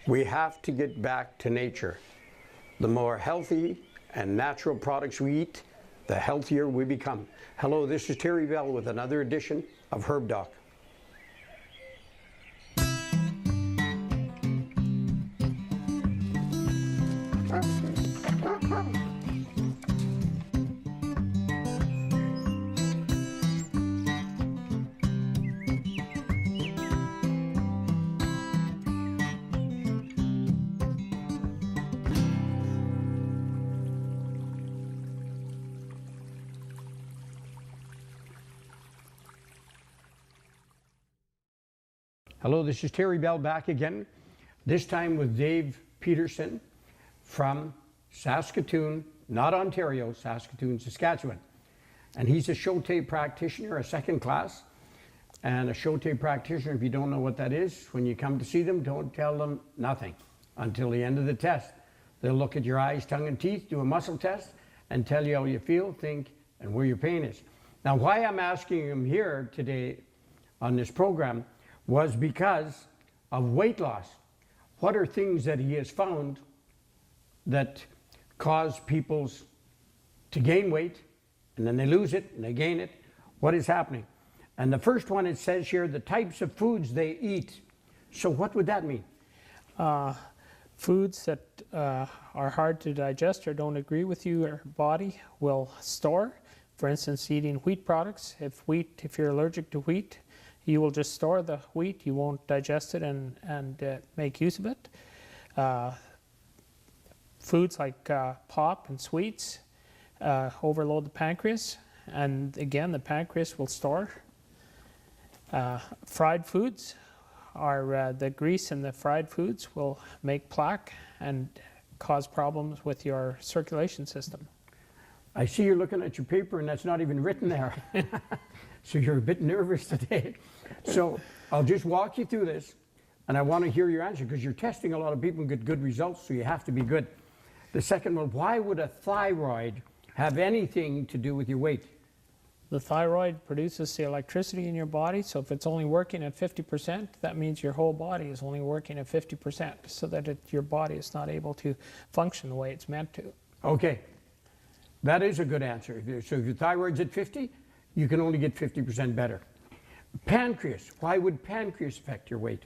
We have to get back to nature. The more healthy and natural products we eat, the healthier we become. Hello, this is Terry Bell with another edition of Herb Doc. Hello, this is Terry Bell back again, this time with Dave Peterson from Saskatoon, not Ontario, Saskatoon, Saskatchewan. And he's a Sho-Tai practitioner, a second class. And a Sho-Tai practitioner, if you don't know what that is, when you come to see them, don't tell them nothing until the end of the test. They'll look at your eyes, tongue, and teeth, do a muscle test, and tell you how you feel, think, and where your pain is. Now, why I'm asking him here today on this program was because of weight loss. What are things that he has found that cause people to gain weight, and then they lose it, and they gain it? What is happening? And the first one, it says here, the types of foods they eat. So what would that mean? Foods that are hard to digest or don't agree with you, your body will store. For instance, eating wheat products. If you're allergic to wheat, you will just store the wheat, you won't digest it and make use of it. Foods like pop and sweets overload the pancreas, and again, the pancreas will store. Fried foods are the grease in the fried foods will make plaque and cause problems with your circulation system. I see you're looking at your paper and that's not even written there. So you're a bit nervous today. So I'll just walk you through this, and I want to hear your answer because you're testing a lot of people and get good results, so you have to be good. The second one, why would a thyroid have anything to do with your weight? The thyroid produces the electricity in your body, so if it's only working at 50%, that means your whole body is only working at 50%, so that your body is not able to function the way it's meant to. Okay, that is a good answer. So if your thyroid's at 50, you can only get 50% better. Pancreas, why would pancreas affect your weight?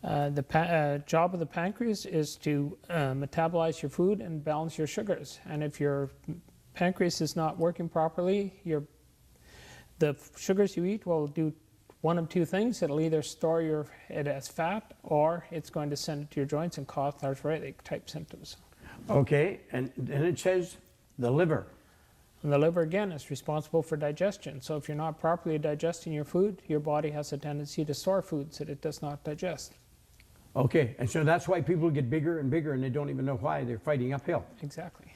The job of the pancreas is to metabolize your food and balance your sugars. And if your pancreas is not working properly, the sugars you eat will do one of two things. It'll either store it as fat, or it's going to send it to your joints and cause arthritic type symptoms. Okay, and then it says the liver. And the liver, again, is responsible for digestion. So if you're not properly digesting your food, your body has a tendency to store foods that it does not digest. Okay, and so that's why people get bigger and bigger and they don't even know why. They're fighting uphill. Exactly.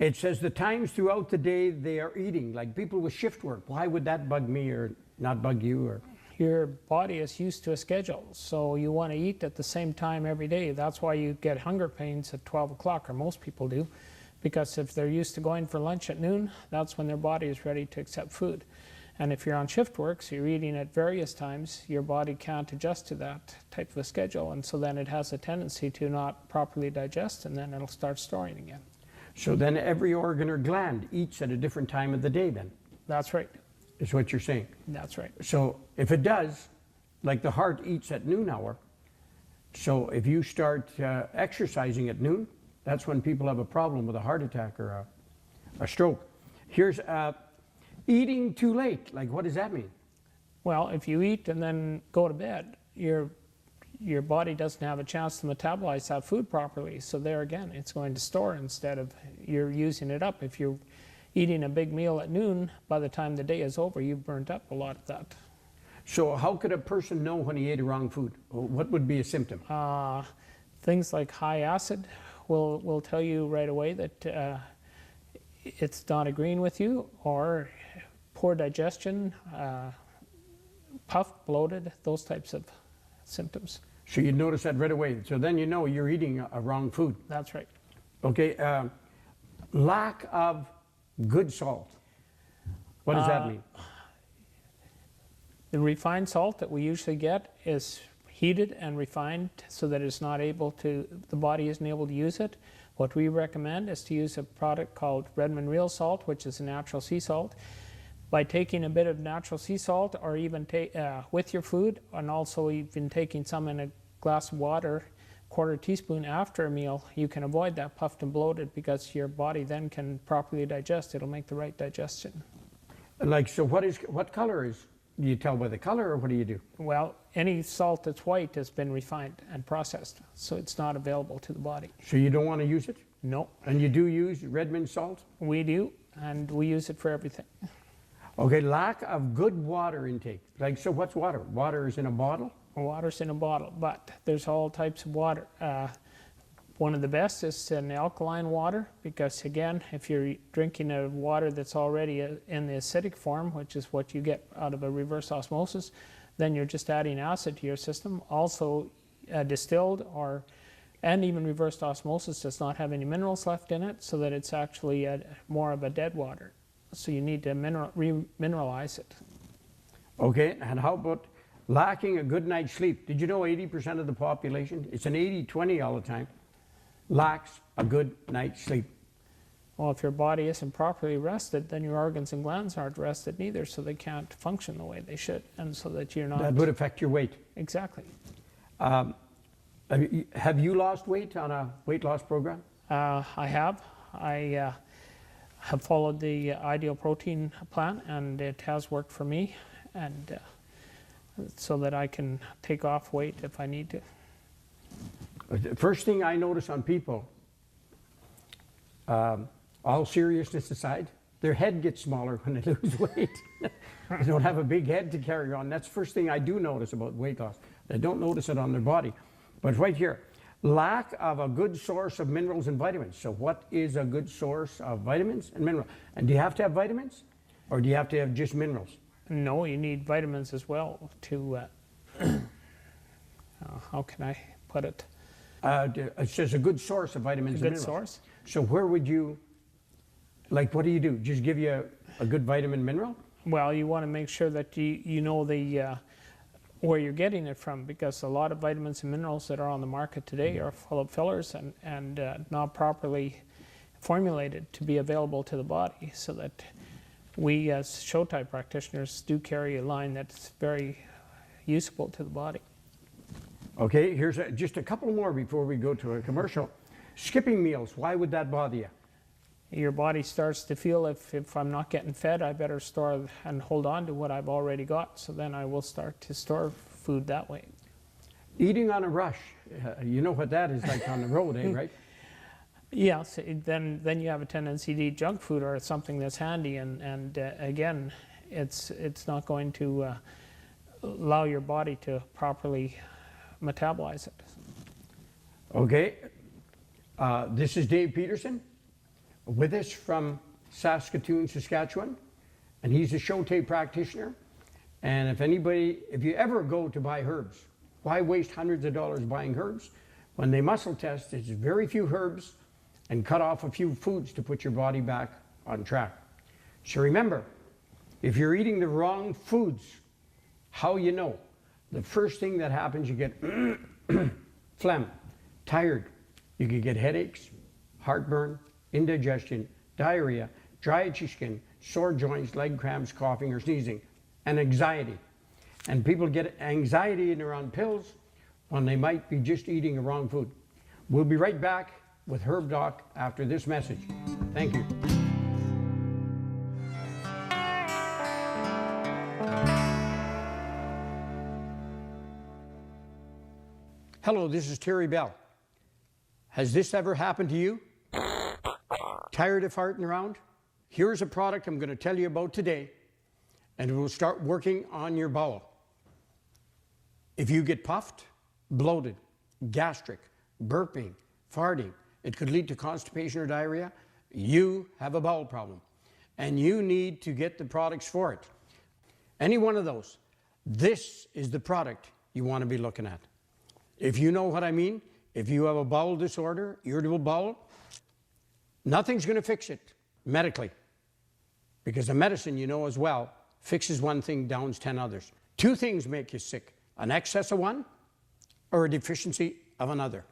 It says the times throughout the day they are eating, like people with shift work. Why would that bug me or not bug you? Or your body is used to a schedule, so you want to eat at the same time every day. That's why you get hunger pains at 12 o'clock, or most people do. Because if they're used to going for lunch at noon, that's when their body is ready to accept food. And if you're on shift work, so you're eating at various times, your body can't adjust to that type of a schedule, and so then it has a tendency to not properly digest, and then it'll start storing again. So then every organ or gland eats at a different time of the day then? That's right. Is what you're saying? That's right. So if it does, like the heart eats at noon hour, so if you start exercising at noon, that's when people have a problem with a heart attack or a stroke. Here's eating too late. Like, what does that mean? Well, if you eat and then go to bed, your body doesn't have a chance to metabolize that food properly. So there again, it's going to store instead of you're using it up. If you're eating a big meal at noon, by the time the day is over, you've burnt up a lot of that. So how could a person know when he ate a wrong food? What would be a symptom? Things like high acid will tell you right away that it's not agreeing with you, or poor digestion, puffed, bloated, those types of symptoms. So you'd notice that right away. So then you know you're eating a wrong food. That's right. Okay, lack of good salt. What does that mean? The refined salt that we usually get is heated and refined so that it's not able to, the body isn't able to use it. What we recommend is to use a product called Redmond Real Salt, which is a natural sea salt. By taking a bit of natural sea salt, or even with your food, and also even taking some in a glass of water, quarter teaspoon after a meal, you can avoid that puffed and bloated because your body then can properly digest. It'll make the right digestion. Like, so what color is, do you tell by the color, or what do you do? Well, any salt that's white has been refined and processed, so it's not available to the body. So you don't want to use it? No. And you do use Redmond salt? We do, and we use it for everything. Okay, lack of good water intake. Like, so what's water? Water is in a bottle? Water's in a bottle, but there's all types of water. One of the best is an alkaline water, because again, if you're drinking a water that's already in the acidic form, which is what you get out of a reverse osmosis, then you're just adding acid to your system. Also, distilled and even reversed osmosis does not have any minerals left in it, so that it's actually more of a dead water. So you need to remineralize it. Okay, and how about lacking a good night's sleep? Did you know 80% of the population, it's an 80-20 all the time, lacks a good night's sleep? Well, if your body isn't properly rested, then your organs and glands aren't rested neither, so they can't function the way they should, and so that you're not... That would affect your weight. Exactly. Have you lost weight on a weight loss program? I have. I have followed the ideal protein plan, and it has worked for me, and so that I can take off weight if I need to. The first thing I notice on people, all seriousness aside, their head gets smaller when they lose weight. They don't have a big head to carry on. That's the first thing I do notice about weight loss. I don't notice it on their body. But right here, lack of a good source of minerals and vitamins. So what is a good source of vitamins and minerals? And do you have to have vitamins, or do you have to have just minerals? No, you need vitamins as well to, how can I put it? It says a good source of vitamins and minerals. A good source? So where would you, like, what do you do? Just give you a good vitamin mineral? Well, you want to make sure that you know the where you're getting it from, because a lot of vitamins and minerals that are on the market today are full of fillers and not properly formulated to be available to the body, so that we as Sho-Tai practitioners do carry a line that's very useful to the body. Okay, here's just a couple more before we go to a commercial. Skipping meals, why would that bother you? Your body starts to feel, if I'm not getting fed, I better store and hold on to what I've already got, so then I will start to store food that way. Eating on a rush, you know what that is like on the road, right? Yeah, so then you have a tendency to eat junk food or something that's handy, and again, it's not going to allow your body to properly metabolize it. Okay, this is Dave Peterson with us from Saskatoon, Saskatchewan, and he's a Sho-Tai practitioner. And if you ever go to buy herbs, why waste hundreds of dollars buying herbs when they muscle test? There's very few herbs, and cut off a few foods to put your body back on track. So remember, if you're eating the wrong foods, how you know? The first thing that happens, you get phlegm, tired. You can get headaches, heartburn, indigestion, diarrhea, dry itchy skin, sore joints, leg cramps, coughing or sneezing, and anxiety. And people get anxiety and they're on pills when they might be just eating the wrong food. We'll be right back with Herb Doc after this message. Thank you. Hello, this is Terry Bell. Has this ever happened to you? Tired of farting around? Here's a product I'm going to tell you about today, and it will start working on your bowel. If you get puffed, bloated, gastric, burping, farting, it could lead to constipation or diarrhea, you have a bowel problem, and you need to get the products for it. Any one of those, this is the product you want to be looking at. If you know what I mean, if you have a bowel disorder, irritable bowel, nothing's going to fix it medically, because the medicine, you know as well, fixes one thing, downs 10 others. Two things make you sick: an excess of one or a deficiency of another.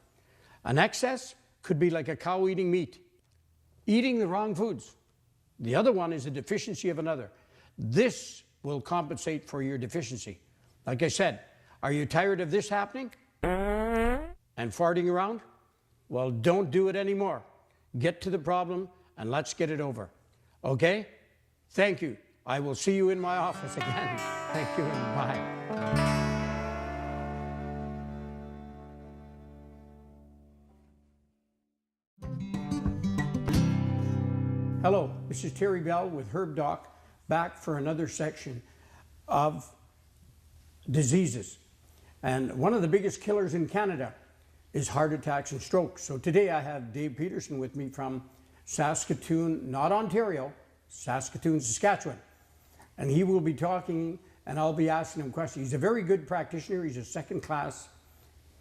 An excess could be like a cow eating meat, eating the wrong foods. The other one is a deficiency of another. This will compensate for your deficiency. Like I said, are you tired of this happening and farting around? Well, don't do it anymore. Get to the problem and let's get it over. Okay? Thank you. I will see you in my office again. Thank you and bye. Hello, this is Terry Bell with Herb Doc, back for another section of diseases. And one of the biggest killers in Canada is heart attacks and strokes. So today I have Dave Peterson with me from Saskatoon, not Ontario, Saskatoon, Saskatchewan. And he will be talking and I'll be asking him questions. He's a very good practitioner. He's a second-class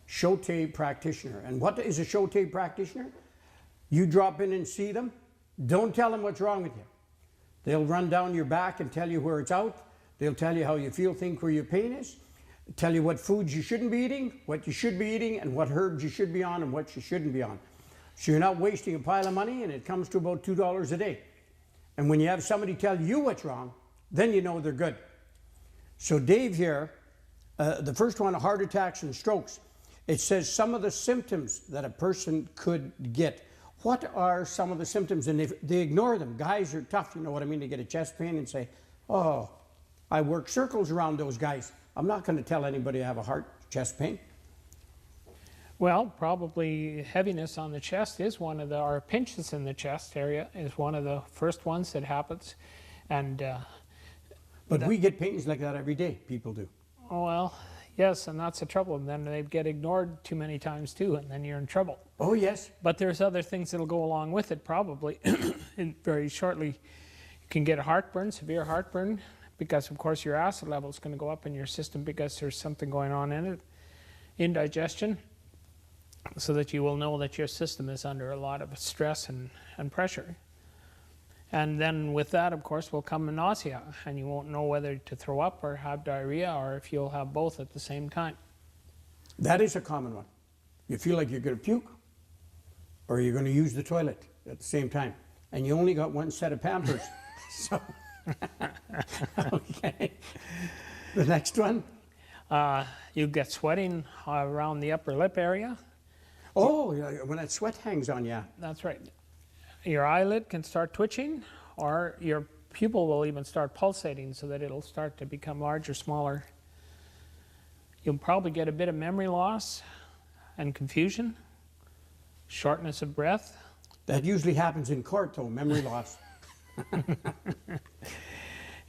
Sho-Tai practitioner. And what is a Sho-Tai practitioner? You drop in and see them. Don't tell them what's wrong with you. They'll run down your back and tell you where it's out. They'll tell you how you feel, think where your pain is, tell you what foods you shouldn't be eating, what you should be eating, and what herbs you should be on and what you shouldn't be on. So you're not wasting a pile of money, and it comes to about $2 a day. And when you have somebody tell you what's wrong, then you know they're good. So Dave here, the first one, heart attacks and strokes. It says some of the symptoms that a person could get. What are some of the symptoms? And they ignore them. Guys are tough, you know what I mean? They get a chest pain and say, oh, I work circles around those guys. I'm not going to tell anybody I have a chest pain. Well, probably heaviness on the chest is one of the, or pinches in the chest area is one of the first ones that happens. And but we get pains like that every day, people do. Well, yes, and that's the trouble. And then they get ignored too many times too, and then you're in trouble. Oh, yes. But there's other things that'll go along with it probably. And very shortly, you can get a heartburn, severe heartburn, because of course your acid level is going to go up in your system because there's something going on in it, indigestion, so that you will know that your system is under a lot of stress and pressure. And then with that, of course, will come nausea, and you won't know whether to throw up or have diarrhea, or if you'll have both at the same time. That is a common one. You feel like you're going to puke, or you're going to use the toilet at the same time, and you only got one set of Pampers. So, okay. The next one? You get sweating around the upper lip area. Oh, when that sweat hangs on you. That's right. Your eyelid can start twitching, or your pupil will even start pulsating so that it'll start to become larger, smaller. You'll probably get a bit of memory loss and confusion, shortness of breath. That usually happens in court, though, memory loss. You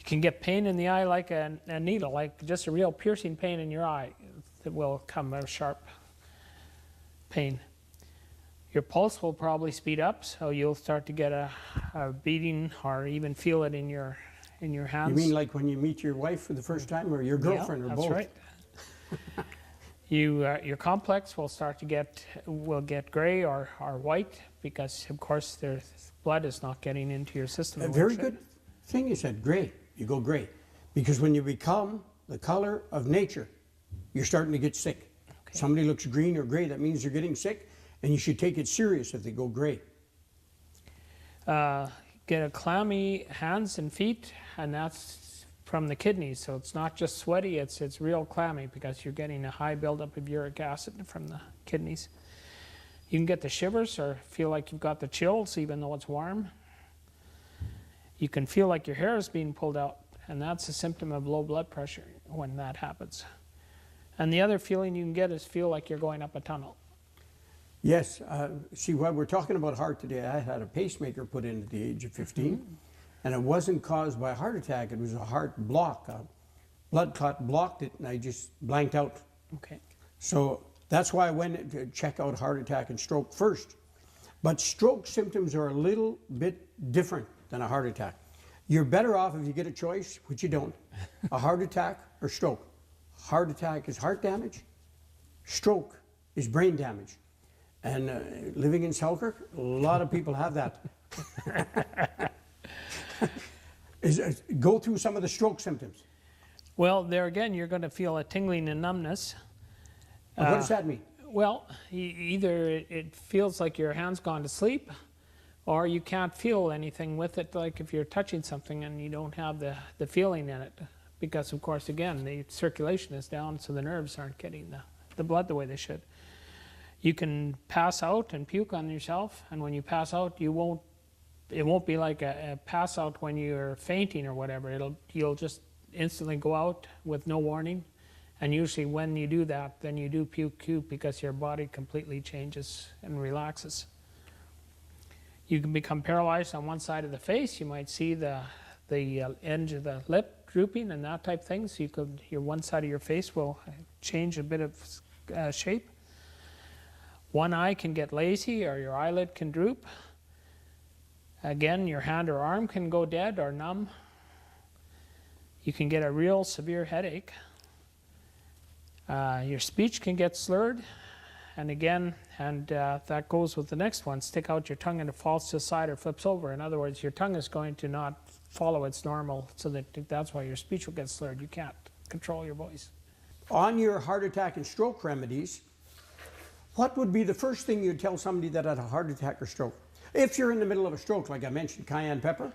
can get pain in the eye like a needle, like just a real piercing pain in your eye that will come a sharp pain. Your pulse will probably speed up, so you'll start to get a beating or even feel it in your hands. You mean like when you meet your wife for the first time, or your girlfriend, yeah, or both? That's right. Your complex will start to get gray or white because, of course, their blood is not getting into your system. A very good thing you said, gray. You go gray. Because when you become the color of nature, you're starting to get sick. Okay. Somebody looks green or gray, that means they're getting sick, and you should take it serious if they go gray. Get a clammy hands and feet, and that's from the kidneys. So it's not just sweaty, it's real clammy because you're getting a high buildup of uric acid from the kidneys. You can get the shivers or feel like you've got the chills even though it's warm. You can feel like your hair is being pulled out, and that's a symptom of low blood pressure when that happens. And the other feeling you can get is feel like you're going up a tunnel. Yes. See, while we're talking about heart today, I had a pacemaker put in at the age of 15, and it wasn't caused by a heart attack. It was a heart block. A blood clot blocked it, and I just blanked out. Okay. So that's why I went to check out heart attack and stroke first. But stroke symptoms are a little bit different than a heart attack. You're better off if you get a choice, which you don't, a heart attack or stroke. Heart attack is heart damage. Stroke is brain damage. And living in Selkirk, a lot of people have that. Go through some of the stroke symptoms. Well, there again, you're going to feel a tingling and numbness. What does that mean? Well, either it feels like your hand's gone to sleep, or you can't feel anything with it, like if you're touching something and you don't have the feeling in it. Because, of course, again, the circulation is down, so the nerves aren't getting the blood the way they should. You can pass out and puke on yourself, and when you pass out, it won't be like a pass out when you're fainting or whatever. You'll just instantly go out with no warning. And usually when you do that, then you do puke because your body completely changes and relaxes. You can become paralyzed on one side of the face. You might see the edge of the lip drooping and that type of thing. So your one side of your face will change a bit of shape. One eye can get lazy, or your eyelid can droop. Again, your hand or arm can go dead or numb. You can get a real severe headache. Your speech can get slurred, and again, that goes with the next one. Stick out your tongue and it falls to the side or flips over. In other words, your tongue is going to not follow its normal, so that's why your speech will get slurred. You can't control your voice. On your heart attack and stroke remedies, what would be the first thing you'd tell somebody that had a heart attack or stroke? If you're in the middle of a stroke, like I mentioned, cayenne pepper?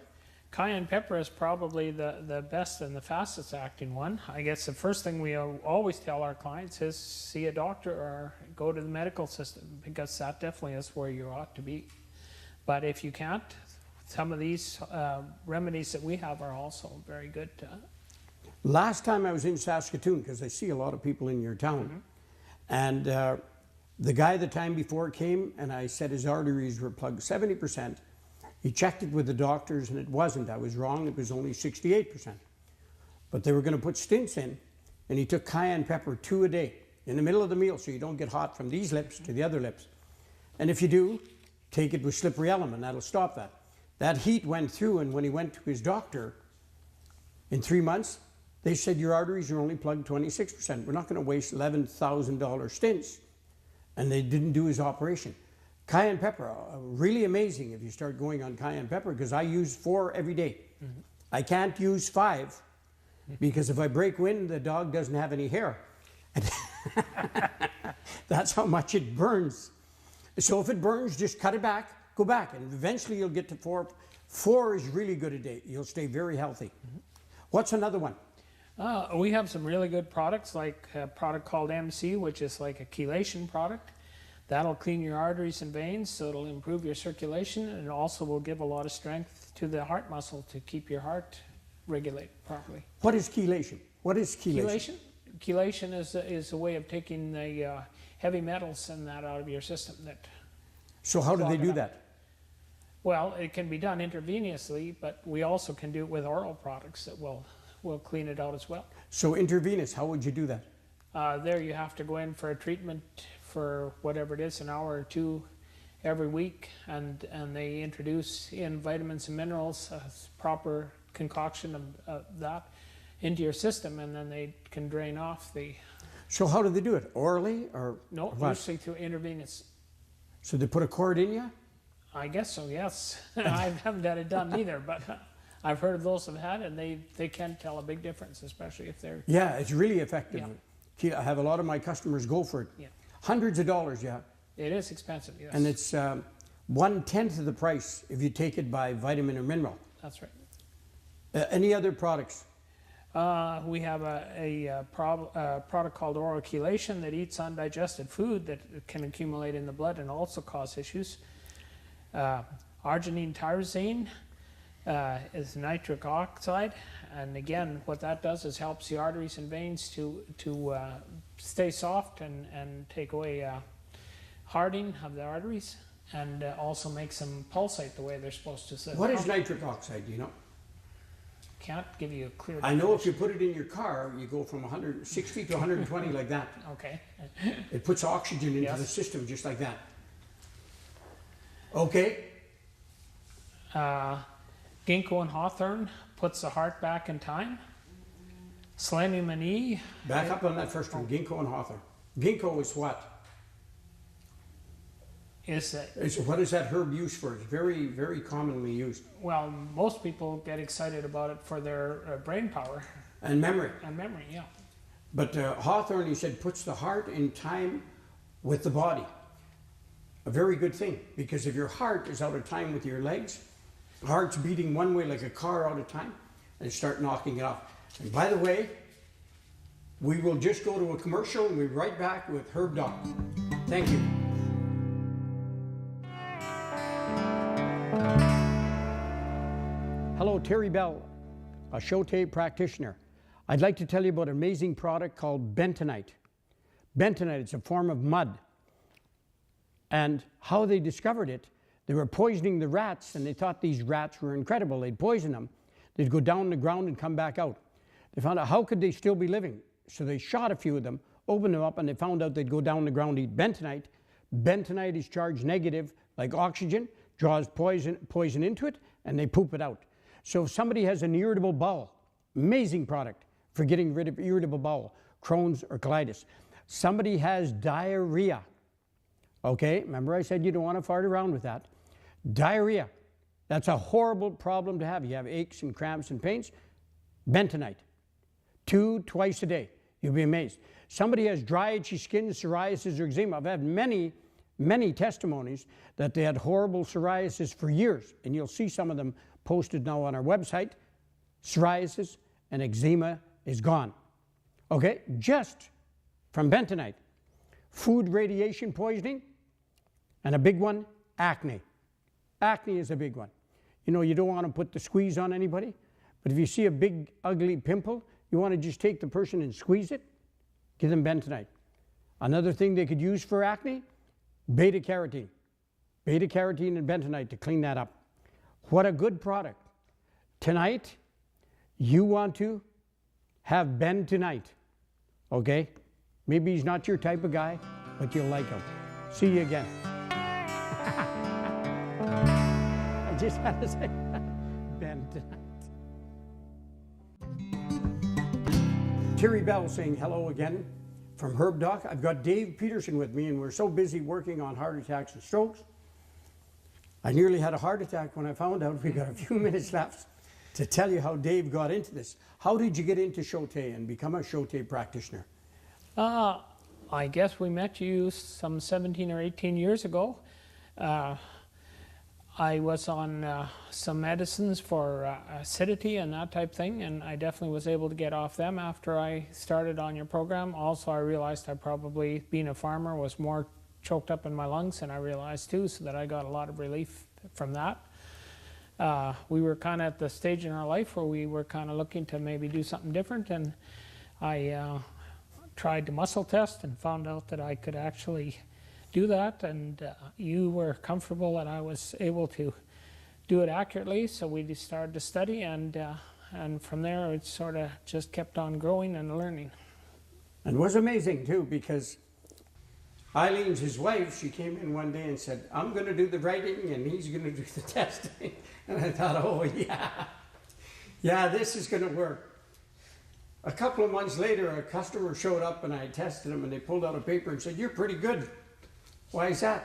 Cayenne pepper is probably the best and the fastest acting one. I guess the first thing we always tell our clients is see a doctor or go to the medical system, because that definitely is where you ought to be. But if you can't, some of these remedies that we have are also very good. Last time I was in Saskatoon, because I see a lot of people in your town, and the guy the time before came, and I said his arteries were plugged 70%. He checked it with the doctors, and it wasn't. I was wrong. It was only 68%. But they were going to put stents in, and he took cayenne pepper 2 a day in the middle of the meal, so you don't get hot from these lips to the other lips. And if you do, take it with slippery elm, and that'll stop that. That heat went through, and when he went to his doctor, in 3 months, they said, your arteries are only plugged 26%. We're not going to waste $11,000 stents. And they didn't do his operation. Cayenne pepper, really amazing if you start going on cayenne pepper, because I use 4 every day. I can't use 5, because if I break wind, the dog doesn't have any hair. That's how much it burns. So if it burns, just cut it back, go back, and eventually you'll get to 4. 4 is really good a day. You'll stay very healthy. What's another one? We have some really good products, like a product called MC, which is like a chelation product. That'll clean your arteries and veins, so it'll improve your circulation, and it also will give a lot of strength to the heart muscle to keep your heart regulated properly. What is chelation? What is chelation? Chelation is a way of taking the heavy metals and that out of your system. So how do they do that? Well, it can be done intravenously, but we also can do it with oral products that will clean it out as well. So intravenous, how would you do that? There you have to go in for a treatment for whatever it is, an hour or 2 every week, and they introduce in vitamins and minerals, a proper concoction of that into your system, and then they can drain off the... So how do they do it? Orally or No, what? usually through intravenous. So they put a cord in you? I guess so, yes. I haven't had it done either, but I've heard of those who've had it, and they can tell a big difference, especially if they're... Yeah, it's really effective. Yeah. I have a lot of my customers go for it. Yeah. Hundreds of dollars, yeah. It is expensive, yes. And it's 1/10 of the price if you take it by vitamin or mineral. That's right. Any other products? We have a product called oral chelation that eats undigested food that can accumulate in the blood and also cause issues. Arginine tyrosine is nitric oxide, and again, what that does is helps the arteries and veins to stay soft and take away hardening of the arteries, and also makes them pulsate the way they're supposed to. What is nitric oxide, do you know? Can't give you a clear I know if you put it in your car, you go from 160 to 120 like that. Okay. It puts oxygen into the system just like that. Okay. Ginkgo and Hawthorn puts the heart back in time. Selenium E. Back up on that first one, Ginkgo and Hawthorn. Ginkgo is what? What is that herb used for? It's very, very commonly used. Well, most people get excited about it for their brain power. And memory. And memory, yeah. But Hawthorn, he said, puts the heart in time with the body. A very good thing, because if your heart is out of time with your legs, the heart's beating one way like a car out of time, and start knocking it off. And by the way, we will just go to a commercial and we'll be right back with Herb Doc. Thank you. Hello, Terry Bell, a Sho-Tai practitioner. I'd like to tell you about an amazing product called bentonite. Bentonite, it's a form of mud. And how they discovered it, they were poisoning the rats, and they thought these rats were incredible. They'd poison them. They'd go down the ground and come back out. They found out how could they still be living. So they shot a few of them, opened them up, and they found out they'd go down the ground and eat bentonite. Bentonite is charged negative, like oxygen, draws poison into it, and they poop it out. So if somebody has an irritable bowel, amazing product for getting rid of irritable bowel, Crohn's or colitis. Somebody has diarrhea. Okay, remember I said you don't want to fart around with that. Diarrhea, that's a horrible problem to have. You have aches and cramps and pains. Bentonite, 2 twice a day. You'll be amazed. Somebody has dry, itchy skin, psoriasis or eczema. I've had many testimonies that they had horrible psoriasis for years, and you'll see some of them posted now on our website. Psoriasis and eczema is gone. Okay, just from bentonite. Food radiation poisoning, and a big one, acne. Acne is a big one. You know, you don't want to put the squeeze on anybody, but if you see a big, ugly pimple, you want to just take the person and squeeze it, give them bentonite. Another thing they could use for acne, beta-carotene. Beta-carotene and bentonite to clean that up. What a good product. Tonight, you want to have bentonite, okay? Maybe he's not your type of guy, but you'll like him. See you again. I just had to say bentonite. Terry Bell saying hello again from Herb Doc. I've got Dave Peterson with me, and we're so busy working on heart attacks and strokes. I nearly had a heart attack when I found out we got a few minutes left to tell you how Dave got into this. How did you get into Sho-Tai and become a Sho-Tai practitioner? I guess we met you some 17 or 18 years ago. I was on some medicines for acidity and that type thing, and I definitely was able to get off them after I started on your program. Also, I realized I probably, being a farmer, was more choked up in my lungs than I realized too, so that I got a lot of relief from that. We were kind of at the stage in our life where we were kind of looking to maybe do something different, and I tried the muscle test and found out that I could actually do that, and you were comfortable that I was able to do it accurately, so we started to study, and from there it sort of just kept on growing and learning. And it was amazing too, because Eileen's his wife, she came in one day and said, I'm going to do the writing and he's going to do the testing. And I thought, oh yeah, this is going to work. A couple of months later, a customer showed up and I tested him, and they pulled out a paper and said, you're pretty good. Why is that?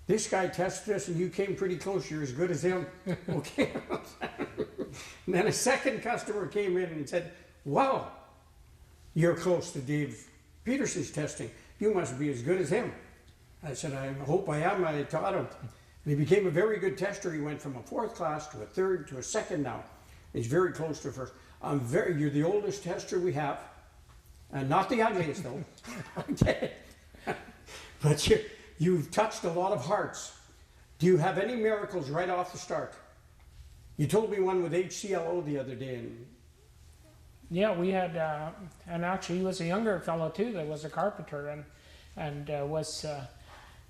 This guy tested us and you came pretty close. You're as good as him. Okay. And then a second customer came in and said, wow, you're close to Dave Peterson's testing. You must be as good as him. I said, I hope I am. I taught him. And he became a very good tester. He went from a 4th class to a 3rd to a 2nd now. He's very close to a 1st. You're the oldest tester we have, and not the ugliest though. Okay. But you've touched a lot of hearts. Do you have any miracles right off the start? You told me one with HCLO the other day. Yeah, we had, and actually he was a younger fellow too that was a carpenter and was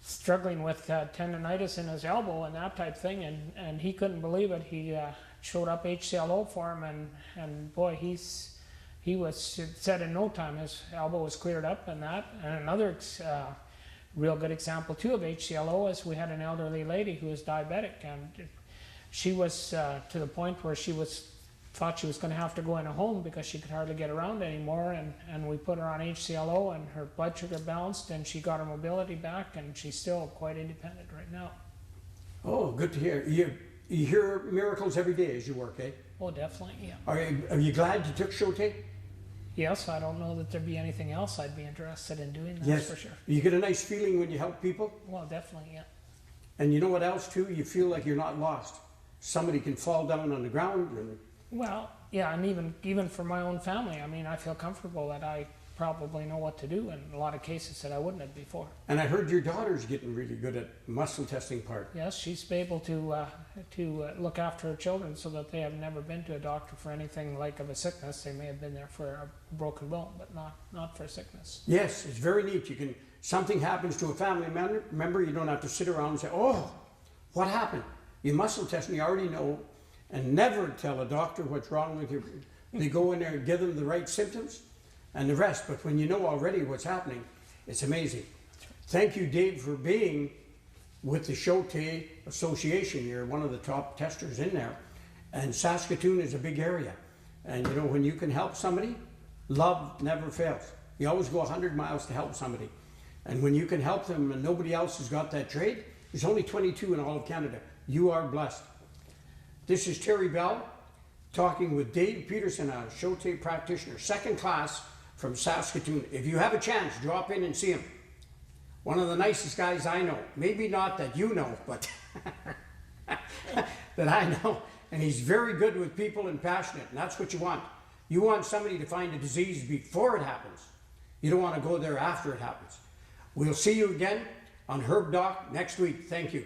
struggling with tendonitis in his elbow and that type thing, and he couldn't believe it. He showed up HCLO for him, and boy, he was said in no time his elbow was cleared up and that. And another real good example too of HCLO is we had an elderly lady who was diabetic, and she was to the point where she thought she was going to have to go in a home because she could hardly get around anymore, and we put her on HCLO and her blood sugar balanced and she got her mobility back, and she's still quite independent right now. Oh, good to hear. You hear miracles every day as you work, eh? Oh, definitely, yeah. Are you glad you took Sho-Tai? Yes, I don't know that there'd be anything else I'd be interested in doing, that's Yes. for sure. You get a nice feeling when you help people. Well, definitely, yeah. And you know what else too? You feel like you're not lost. Somebody can fall down on the ground and Well, yeah, and even for my own family, I mean, I feel comfortable that I probably know what to do in a lot of cases that I wouldn't have before. I heard your daughter's getting really good at muscle testing part. Yes, she's able to look after her children so that they have never been to a doctor for anything like of a sickness. They may have been there for a broken bone, but not for sickness. Yes, it's very neat. You can, something happens to a family member, you don't have to sit around and say, oh, what happened? You muscle test and you already know, and never tell a doctor what's wrong with you. They go in there and give them the right symptoms and the rest. But when you know already what's happening, it's amazing. Thank you, Dave, for being with the Sho-Tai Association. You're one of the top testers in there. And Saskatoon is a big area. And you know, when you can help somebody, love never fails. You always go 100 miles to help somebody. And when you can help them and nobody else has got that trade, there's only 22 in all of Canada. You are blessed. This is Terry Bell talking with Dave Peterson, a Sho-Tai practitioner, second class from Saskatoon. If you have a chance, drop in and see him. One of the nicest guys I know. Maybe not that you know, but that I know. And he's very good with people and passionate, and that's what you want. You want somebody to find a disease before it happens. You don't want to go there after it happens. We'll see you again on Herb Doc next week. Thank you.